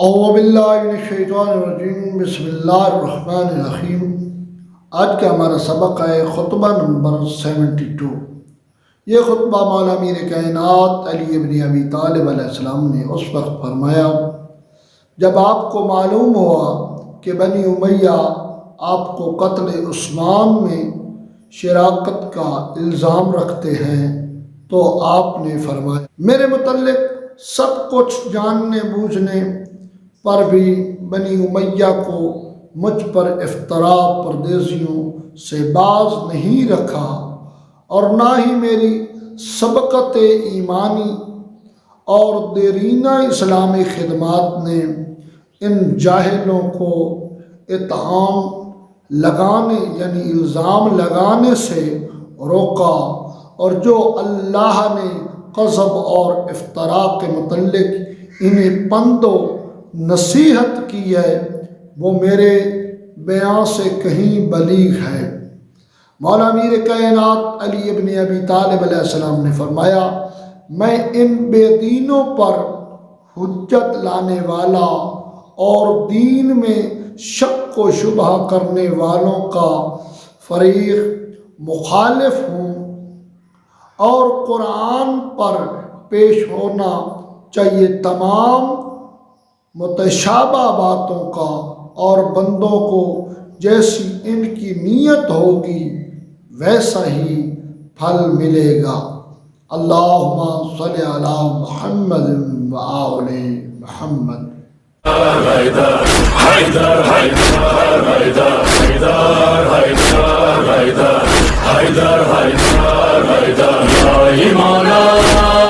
اعوذ باللہ من الشیطان الرجیم، بسم اللہ الرحمن الرحیم۔ آج کا ہمارا سبق ہے خطبہ نمبر 72۔ یہ خطبہ مولا امیر کائنات علی ابن ابی طالب علیہ السلام نے اس وقت فرمایا جب آپ کو معلوم ہوا کہ بنی امیہ آپ کو قتل عثمان میں شراکت کا الزام رکھتے ہیں، تو آپ نے فرمایا میرے متعلق سب کچھ جاننے بوجھنے پر بھی بنی امیہ کو مجھ پر افطرا پردیزیوں سے باز نہیں رکھا، اور نہ ہی میری سبقت ایمانی اور دیرینہ اسلامی خدمات نے ان جاہلوں کو اتہام لگانے یعنی الزام لگانے سے روکا، اور جو اللہ نے قذف اور افطرا کے متعلق انہیں پند و نصیحت کی ہے وہ میرے بیان سے کہیں بلیغ ہے۔ مولا امیر کائنات علی ابن ابی طالب علیہ السلام نے فرمایا میں ان بے دینوں پر حجت لانے والا اور دین میں شک و شبہ کرنے والوں کا فریق مخالف ہوں، اور قرآن پر پیش ہونا چاہیے تمام متشابہ باتوں کا، اور بندوں کو جیسی ان کی نیت ہوگی ویسا ہی پھل ملے گا۔ اللہم صلی علی محمد و آل محمد۔ حیدر حیدر حیدر حیدر حیدر حیدر حیدر حیدر حیدر حیدر یا مولا